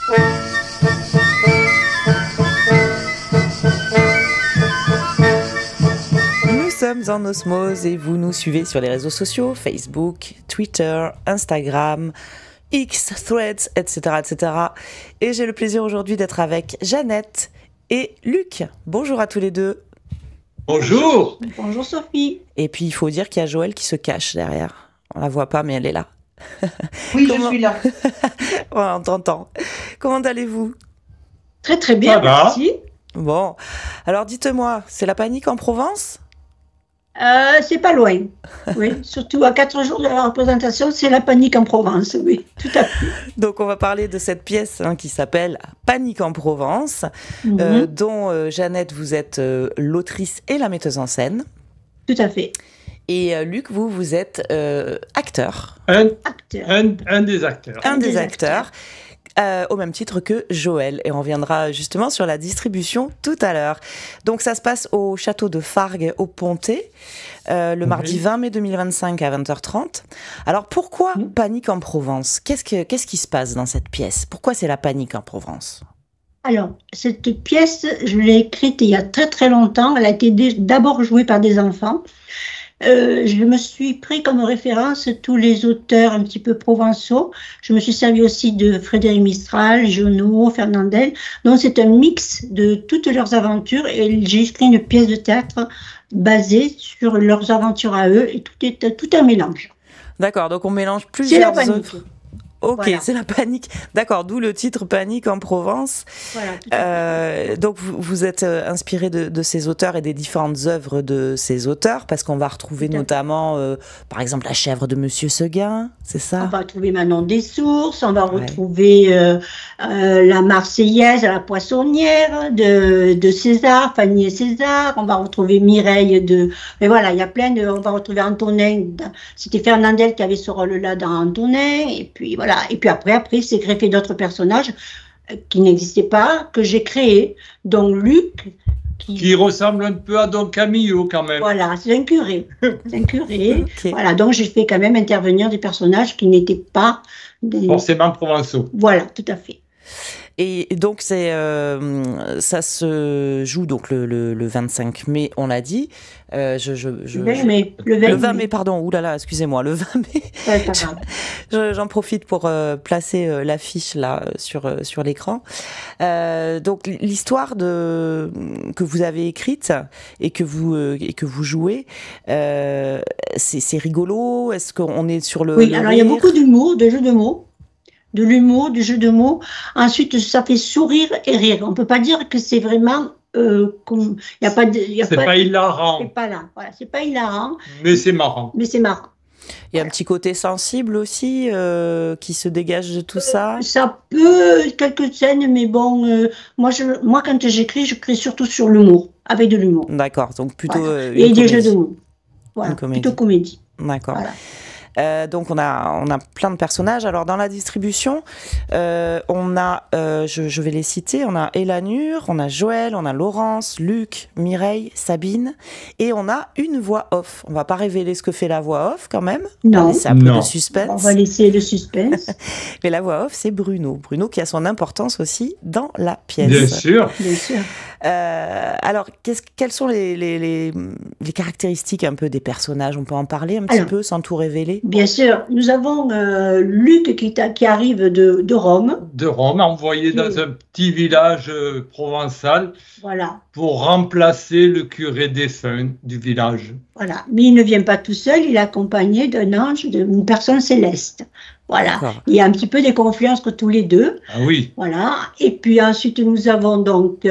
Nous sommes en osmose et vous nous suivez sur les réseaux sociaux, Facebook, Twitter, Instagram, X, Threads, etc., etc. Et j'ai le plaisir aujourd'hui d'être avec Jeannette et Luc. Bonjour à tous les deux. Bonjour. Bonjour Sophie. Et puis il faut dire qu'il y a Joëlle qui se cache derrière. On la voit pas mais elle est là. Oui, je suis là. On t'entend. Comment allez-vous ? Très très bien, merci. Bon, alors dites-moi, c'est la panique en Provence ? C'est pas loin. Oui, surtout à 4 jours de la représentation, c'est la panique en Provence. Oui, tout à fait. Donc on va parler de cette pièce qui s'appelle Panique en Provence, dont Jeannette, vous êtes l'autrice et la metteuse en scène. Tout à fait. Et Luc, vous êtes acteur. Un des acteurs. Un des acteurs. Au même titre que Joël. Et on reviendra justement sur la distribution tout à l'heure. Donc ça se passe au château de Fargues, au Pontet, le mardi 20 mai 2025 à 20h30. Alors pourquoi Panique en Provence ? Qu'est-ce qui se passe dans cette pièce ? Pourquoi c'est la panique en Provence ? Alors, cette pièce, je l'ai écrite il y a très très longtemps. Elle a été d'abord jouée par des enfants. Je me suis pris comme référence tous les auteurs un petit peu provençaux. Je me suis servi aussi de Frédéric Mistral, Giono, Fernandel. Donc c'est un mix de toutes leurs aventures et j'ai écrit une pièce de théâtre basée sur leurs aventures à eux et tout un mélange. D'accord, donc on mélange plusieurs œuvres. Ok, voilà. C'est la panique. D'accord, d'où le titre Panique en Provence. Voilà, donc vous êtes inspiré de ces auteurs et des différentes œuvres de ces auteurs, parce qu'on va retrouver notamment, par exemple, La chèvre de Monsieur Seguin, c'est ça ? On va retrouver Manon des Sources, on va retrouver la Marseillaise à la Poissonnière de César, Fanny et César, on va retrouver Mireille de... Mais voilà, il y a plein de... On va retrouver Antonin, c'était Fernandel qui avait ce rôle-là dans Antonin, et puis voilà. Et puis après c'est greffé d'autres personnages qui n'existaient pas, que j'ai créés, dont Luc. Qui ressemble un peu à Don Camillo quand même. Voilà, c'est un curé. Okay. Voilà, donc j'ai fait quand même intervenir des personnages qui n'étaient pas... forcément provençaux. Voilà, tout à fait. Et donc ça se joue donc le 25 mai, on l'a dit. Le 20 mai, pardon. Ouh là là, excusez-moi, le 20 mai. J'en profite pour placer l'affiche là sur l'écran. Donc l'histoire que vous avez écrite et que vous jouez, c'est rigolo. Est-ce qu'on est sur le... Oui, alors il y a beaucoup d'humour, de jeux de mots. De l'humour, du jeu de mots. Ensuite, ça fait sourire et rire. On ne peut pas dire que c'est vraiment... c'est pas hilarant. C'est pas là. Voilà, c'est pas hilarant. Mais c'est marrant. Il y a un petit côté sensible aussi qui se dégage de tout ça. Ça peut, quelques scènes, mais bon, moi quand j'écris surtout sur l'humour, avec de l'humour. D'accord, donc plutôt et des jeux de mots. Voilà, plutôt comédie. D'accord. Voilà. Donc on a plein de personnages. Alors dans la distribution, on a, je vais les citer, on a Elanure, on a Joël, on a Laurence, Luc, Mireille, Sabine, et on a une voix off. On va pas révéler ce que fait la voix off quand même. Non. On va laisser un peu de suspense. On va laisser le suspense. Mais la voix off, c'est Bruno. Bruno qui a son importance aussi dans la pièce. Bien sûr. Bien sûr. Alors, quelles sont les caractéristiques un peu des personnages ? On peut en parler un petit peu sans tout révéler ? Bien sûr. Nous avons Luc qui arrive de Rome. De Rome, envoyé dans un petit village provençal pour remplacer le curé défunt du village. Voilà. Mais il ne vient pas tout seul, il est accompagné d'un ange, d'une personne céleste. Voilà. Il y a un petit peu des conflits entre tous les deux. Ah oui. Voilà. Et puis ensuite, nous avons donc...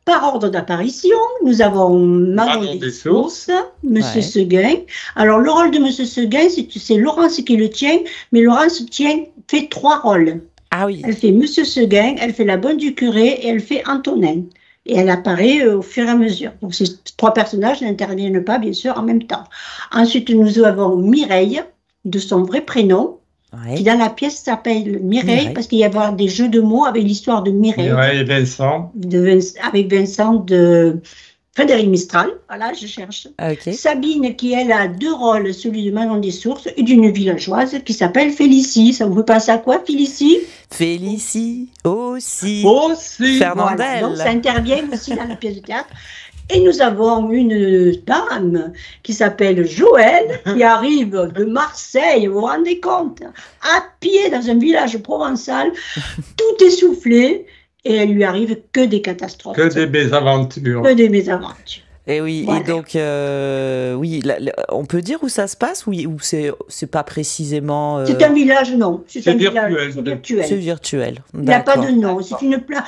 par ordre d'apparition, nous avons Manon des Sources, Monsieur Seguin. Alors, le rôle de Monsieur Seguin, c'est Laurence qui le tient, mais Laurence fait 3 rôles. Ah oui. Elle fait Monsieur Seguin, elle fait la bonne du curé et elle fait Antonin. Et elle apparaît au fur et à mesure. Donc, ces 3 personnages n'interviennent pas, bien sûr, en même temps. Ensuite, nous avons Mireille, de son vrai prénom, qui dans la pièce s'appelle Mireille, parce qu'il y a des jeux de mots avec l'histoire de Mireille. Mireille et Vincent. Avec Vincent de Frédéric Mistral, voilà, je cherche. Okay. Sabine, qui elle a 2 rôles, celui de Manon des Sources et d'une villageoise qui s'appelle Félicie. Ça vous fait penser à quoi, Félicie? Félicie aussi. Fernandel. Voilà. Donc ça intervient aussi dans la pièce de théâtre. Et nous avons une dame qui s'appelle Joëlle, qui arrive de Marseille, vous vous rendez compte, à pied dans un village provençal, tout essoufflé. Et elle lui arrive que des catastrophes. Que des mésaventures. Que des mésaventures. Et oui, voilà. Et donc, oui, on peut dire où ça se passe, ou c'est pas précisément... C'est un village, non. C'est virtuel. C'est virtuel. C'est virtuel. Il n'y a pas de nom. C'est une place...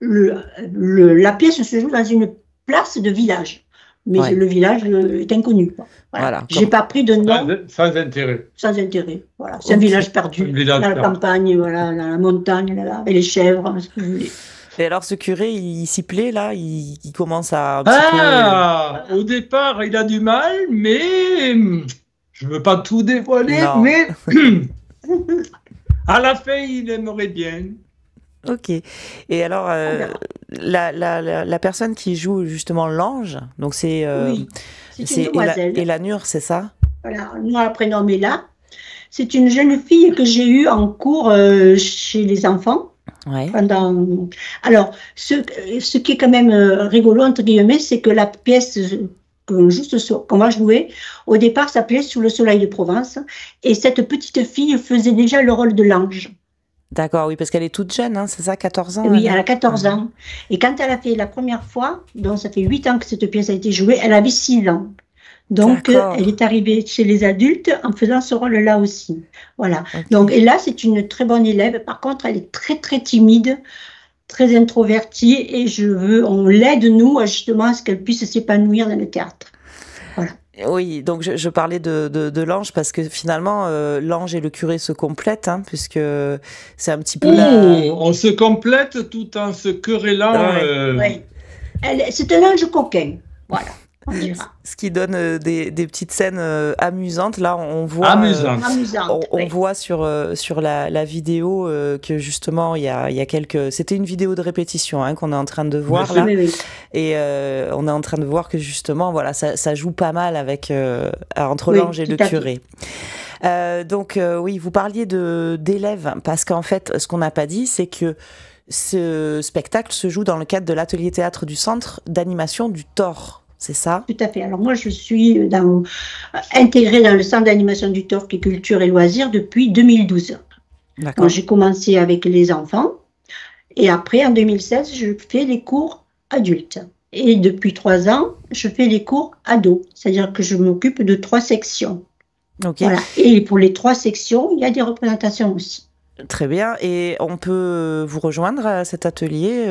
la pièce se joue dans une place de village. Mais le village est inconnu. Voilà. J'ai pas pris de nom. Sans intérêt. Sans intérêt. Voilà. C'est un village perdu. Dans la campagne, voilà, dans la montagne, là, avec les chèvres, ce que vous voulez. Et alors, ce curé, il s'y plaît, là, il commence à... Au départ, il a du mal, mais je ne veux pas tout dévoiler, mais à la fin, il aimerait bien. Ok. Et alors, la personne qui joue justement l'ange, donc c'est Élanure, c'est ça? Voilà, moi, le prénom est là. C'est une jeune fille que j'ai eue en cours chez les enfants. Ouais. Alors, ce qui est quand même rigolo, entre guillemets, c'est que la pièce qu'on va jouer, au départ, s'appelait Sous le soleil de Provence. Et cette petite fille faisait déjà le rôle de l'ange. D'accord, oui, parce qu'elle est toute jeune, hein, c'est ça, 14 ans? Oui, elle a 14 ans. Et quand elle a fait la première fois, donc ça fait 8 ans que cette pièce a été jouée, elle avait 6 ans. Donc, elle est arrivée chez les adultes en faisant ce rôle-là aussi. Voilà. Okay. Donc, et là, c'est une très bonne élève. Par contre, elle est très, très timide, très introvertie, et on l'aide, nous, justement, à ce qu'elle puisse s'épanouir dans le théâtre. Voilà. Oui, donc je parlais de l'ange parce que finalement, l'ange et le curé se complètent, hein, puisque c'est un petit peu on se complète tout en se querellant. Oui. C'est un ange coquin, voilà. Ce qui donne des petites scènes amusantes. Là, on voit, on voit sur la vidéo que justement, il y a quelques... C'était une vidéo de répétition qu'on est en train de voir là. Oui. Et on est en train de voir que justement, voilà, ça joue pas mal avec entre l'ange et le curé. Donc, oui, vous parliez d'élèves, parce qu'en fait, ce qu'on n'a pas dit, c'est que ce spectacle se joue dans le cadre de l'atelier théâtre du Centre d'animation du Thor. C'est ça? Tout à fait. Alors moi, je suis intégrée dans le centre d'animation du Thor, qui est culture et loisirs, depuis 2012. D'accord. J'ai commencé avec les enfants et après, en 2016, je fais les cours adultes. Et depuis 3 ans, je fais les cours ados. C'est-à-dire que je m'occupe de 3 sections. Okay. Voilà. Et pour les 3 sections, il y a des représentations aussi. Très bien. Et on peut vous rejoindre à cet atelier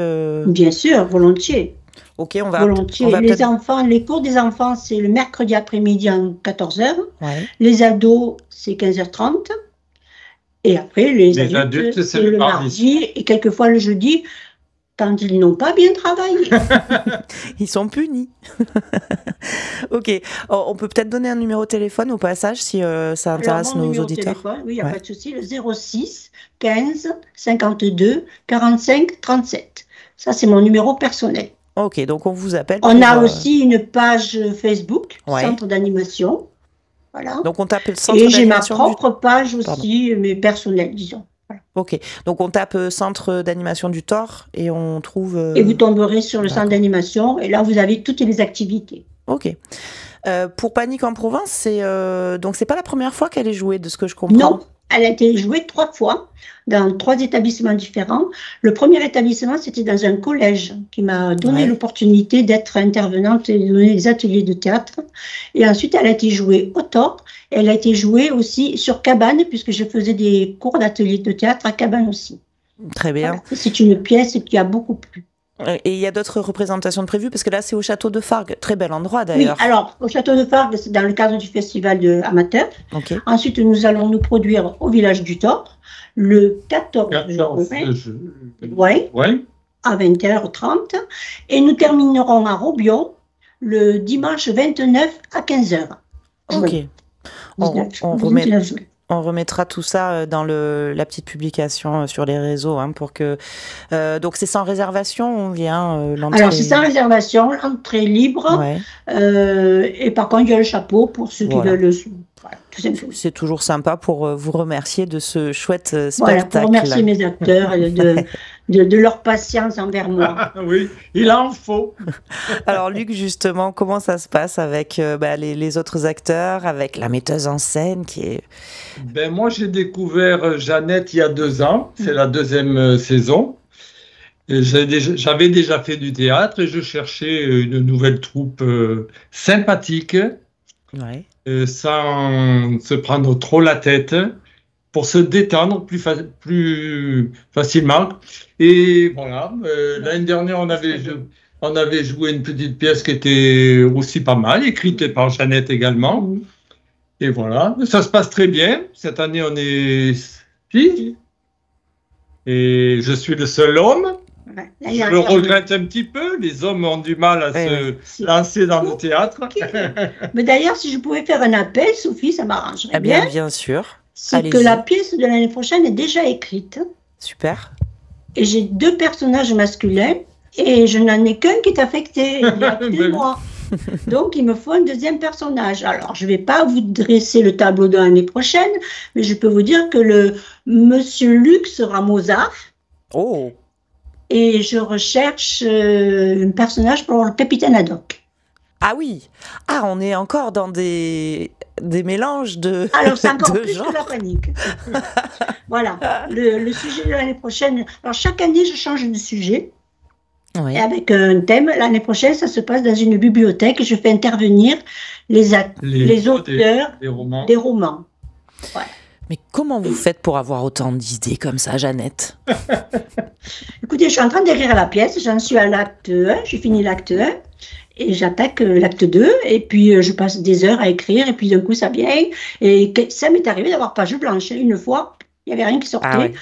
Bien sûr, volontiers. Ok, on va volontiers. Les cours des enfants, c'est le mercredi après-midi à 14h. Ouais. Les ados, c'est 15h30. Et après, les adultes c'est le mardi et quelquefois le jeudi, quand ils n'ont pas bien travaillé. Ils sont punis. Ok. On peut peut-être donner un numéro de téléphone au passage si ça intéresse nos auditeurs. Téléphone, oui, il n'y a pas de souci. Le 06 15 52 45 37. Ça, c'est mon numéro personnel. Ok, donc on vous appelle. On a aussi une page Facebook, Centre d'animation. Voilà. Donc on tape le Centre d'animation. Et j'ai ma propre page aussi, mais personnelle, disons. Voilà. Ok, donc on tape Centre d'animation du Thor et on trouve... Et vous tomberez sur le Centre d'animation et là vous avez toutes les activités. Ok. Pour Panique en Provence, donc c'est pas la première fois qu'elle est jouée, de ce que je comprends. Non. Elle a été jouée 3 fois dans 3 établissements différents. Le premier établissement, c'était dans un collège qui m'a donné l'opportunité d'être intervenante et de donner des ateliers de théâtre. Et ensuite, elle a été jouée au Thor. Elle a été jouée aussi sur Cabane, puisque je faisais des cours d'ateliers de théâtre à Cabane aussi. Très bien. Voilà. C'est une pièce qui a beaucoup plu. Et il y a d'autres représentations de prévues, parce que là, c'est au Château de Fargues. Très bel endroit, d'ailleurs. Oui, alors, au Château de Fargues, c'est dans le cadre du festival amateur. Okay. Ensuite, nous allons nous produire au village du Thor, le 14 juin, à 20h30. Et nous terminerons à Robion, le dimanche 29 à 15h. Ok. On remettra tout ça dans la petite publication sur les réseaux, hein, pour que. Donc c'est sans réservation, on vient l'entrée. Alors c'est sans réservation, l'entrée libre. Ouais. Et par contre il y a le chapeau pour ceux qui veulent. Voilà, c'est toujours sympa pour vous remercier de ce chouette spectacle. Voilà, pour remercier mes acteurs et de leur patience envers moi. Oui, il en faut. Alors Luc, justement, comment ça se passe avec les autres acteurs, avec la metteuse en scène qui est... Moi, j'ai découvert Jeannette il y a 2 ans, c'est la 2e saison. J'avais déjà fait du théâtre et je cherchais une nouvelle troupe sympathique. Ouais. Sans se prendre trop la tête, pour se détendre plus facilement. Et voilà, l'année dernière, on avait joué une petite pièce qui était aussi pas mal, écrite par Jeannette également. Et voilà, ça se passe très bien. Cette année, on est 6. Et je suis le seul homme. Je le regrette un petit peu, les hommes ont du mal à se lancer dans le théâtre. Mais d'ailleurs, si je pouvais faire un appel, Sophie, ça m'arrangerait bien. Bien sûr. C'est que la pièce de l'année prochaine est déjà écrite. Super. Et j'ai 2 personnages masculins et je n'en ai qu'un qui est affecté. Il y a que moi. Donc, il me faut un 2e personnage. Alors, je ne vais pas vous dresser le tableau de l'année prochaine, mais je peux vous dire que le Monsieur Luc sera Mozart. Oh. Et je recherche un personnage pour le capitaine Haddock. Ah oui. Ah, on est encore dans des mélanges de Alors, c'est encore de plus genre. que la panique. Voilà. Le sujet de l'année prochaine. Alors, chaque année, je change de sujet. Oui. Et avec un thème. L'année prochaine, ça se passe dans une bibliothèque. Je fais intervenir les auteurs des romans. Voilà. Mais comment vous faites pour avoir autant d'idées comme ça, Jeannette? Écoutez, je suis en train d'écrire la pièce, j'en suis à l'acte 1, j'ai fini l'acte 1, et j'attaque l'acte 2, et puis je passe des heures à écrire, et puis d'un coup ça vient, et ça m'est arrivé d'avoir page blanche. Une fois, il n'y avait rien qui sortait, ah ouais.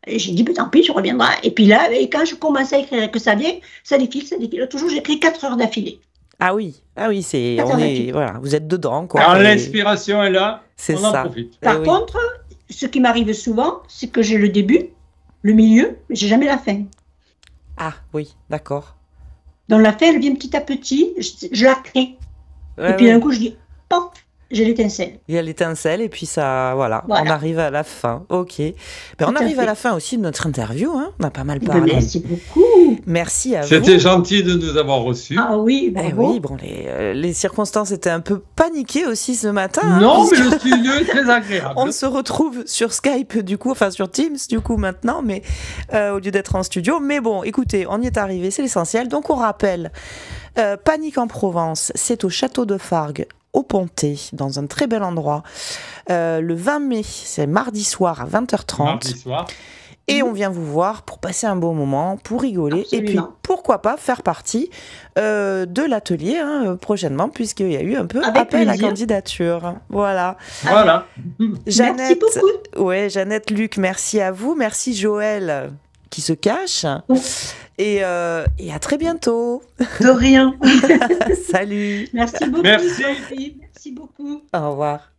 Et j'ai dit, tant pis, je reviendrai. Et puis là, quand je commence à écrire et que ça vient, ça défile. Toujours, j'écris 4 heures d'affilée. Ah oui, voilà, vous êtes dedans, quoi. Alors, l'inspiration est là, c'est on en ça. profite. Par contre, ce qui m'arrive souvent, c'est que j'ai le début, le milieu, mais j'ai jamais la fin. Ah oui, d'accord. Donc la fin, elle vient petit à petit, je la crée. Et puis d'un coup, je dis, pop, j'ai l'étincelle. Il y a l'étincelle et puis ça, voilà, on arrive à la fin. Ok. On arrive à la fin aussi de notre interview, hein. On a pas mal parlé. Merci beaucoup. Merci à vous. C'était gentil de nous avoir reçus. Ah oui, bravo. Oui, bon, les circonstances étaient un peu paniquées aussi ce matin. Non, mais le studio est très agréable. On se retrouve sur Skype du coup, enfin sur Teams du coup maintenant, mais au lieu d'être en studio. Mais bon, écoutez, on y est arrivé, c'est l'essentiel. Donc on rappelle, Panique en Provence, c'est au Château de Fargue, au Pontet, dans un très bel endroit. Le 20 mai, c'est mardi soir à 20h30. Mardi soir. Et on vient vous voir pour passer un bon moment, pour rigoler. Absolument. Et puis, pourquoi pas faire partie de l'atelier prochainement, puisqu'il y a eu un peu appel à candidature. Voilà. Voilà. Jeannette, merci beaucoup. Ouais, Jeannette, Luc, merci à vous. Merci Joël, qui se cache. Et à très bientôt. De rien. Salut. Merci beaucoup. Merci. Merci beaucoup. Au revoir.